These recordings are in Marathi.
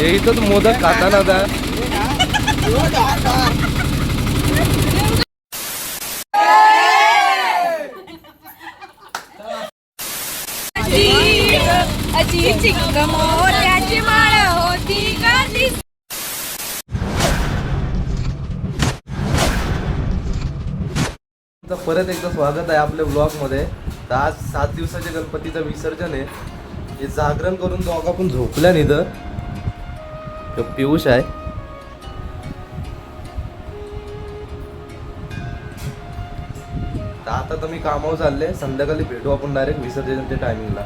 इथं मोदक खाताना आता परत एकदा स्वागत आहे आपल्या ब्लॉग मध्ये. तर आज 7 दिवसाच्या गणपतीचं विसर्जन आहे. हे जागरण करून दोघा पण झोपल्या इथं. तो पियुष आहे. तर आता तर मी कामावर चालले. संध्याकाळी भेटू आपण डायरेक्ट विसर्जनच्या टायमिंगला.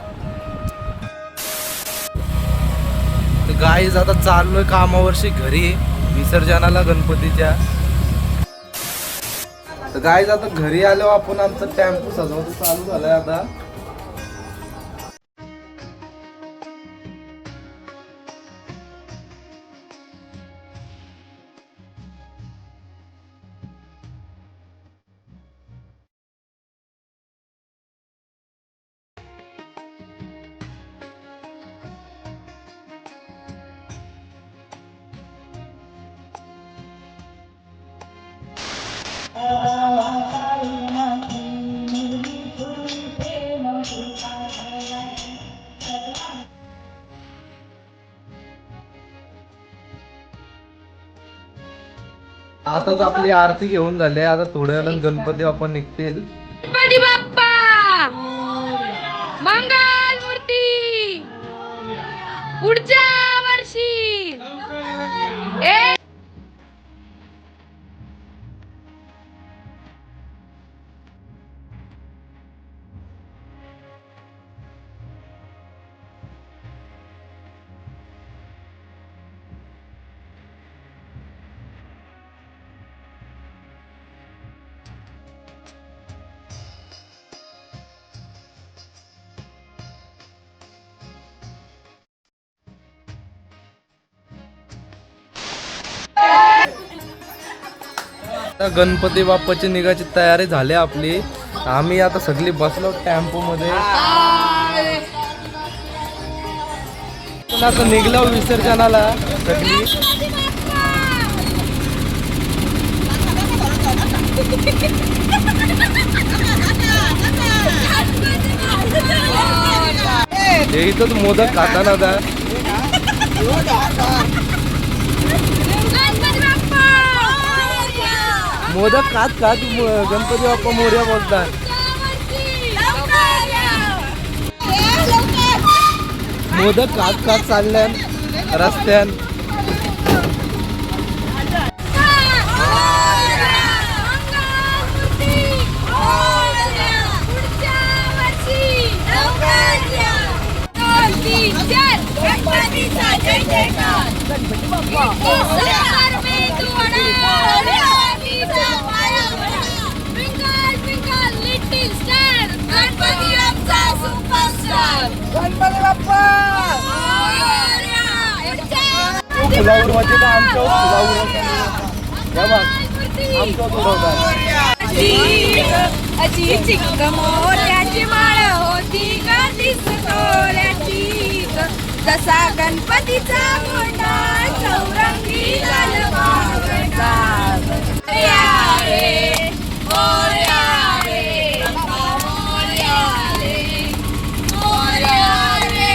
तर गाईज आता चाललोय कामावरशी घरी विसर्जनाला गणपतीच्या. तर गाईज आता घरी आलो आपण आमचा टेम्पो सजवतो चालू झालाय आता. आताच आपली आरती घेऊन झाली. आता थोड्या वेळानं गणपती बाप्पा निघतील. गणपती बाप्पा मंगल मूर्ती पुढच्या वर्षी. आता गणपती बाप्पाची निघायची तयारी झाली आपली. आम्ही आता सगळी बसलो टेम्पो मध्ये. आता निघलो विसर्जनाला सगळी. इथंच मोदक खाताना आता मोदक खात खात गणपती बाप्पा मोरया बोलतात. मोदक खात खात चालल्यान रस्त्यान. गणपती बाप्पा फुलावर म्हणजे आमच्या फुलावर अशी चिक मोऱ्याची माळ होती का दिसतोल्याची. जसा गणपतीचा मोठा चौरंगी लालबागचा. मोरया रे मोरया रे मोरया रे मोरया रे.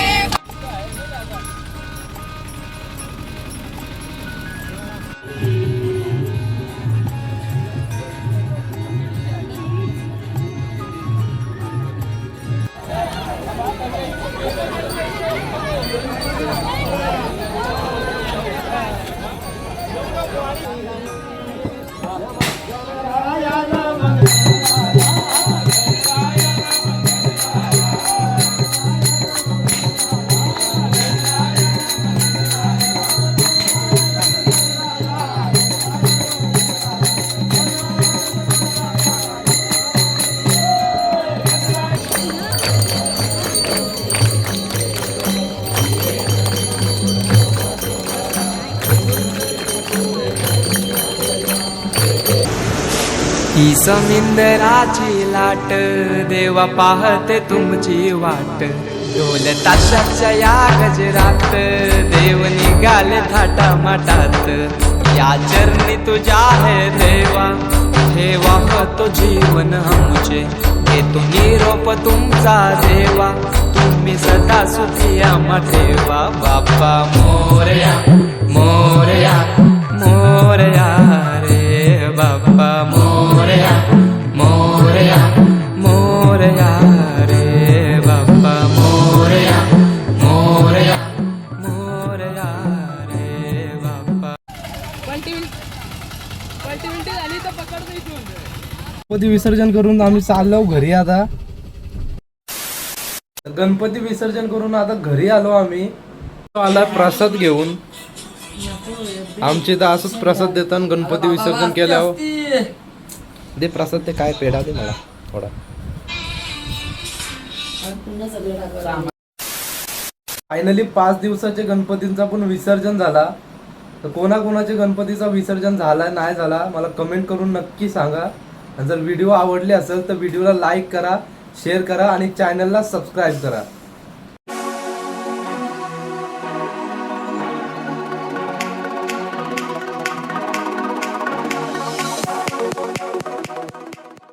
ही समिंदराची लाट देवा पाहते तुमची वाट. ढोल ताशाच्या या गजरात देव निघाले थाटा माटात या चरणी तुझ्या है देवा ठेवा हो तो जीवन हमचे घेतो निरोप तुमचा देवा तुम्ही सदा सुखी आम्हा ठेवा बाप्पा मोरया मोरया मोरया रे बाप्पा मोरया मोरया मोरया रे बाप्पा मोरया मोरया मोरया रे बाप्पा. गणपती विसर्जन करून आम्ही चाललो घरी आता. गणपती विसर्जन करून आता घरी आलो आम्ही. आला प्रसाद घेऊन. आमचे तर असंच प्रसाद देतात गणपती विसर्जन केल्यावर. दे प्रसाद ते काय पेढा दे मला थोडा. फायनली 5 दिवसाचे गणपतींचा पण विसर्जन झाला. तर कोणाकोणाचे गणपतीचा विसर्जन झाला नाही झाला मला कमेंट करून नक्की सांगा. आणि जर व्हिडिओ आवडले असेल तर व्हिडिओला लाईक करा, शेअर करा आणि चॅनलला सबस्क्राईब करा.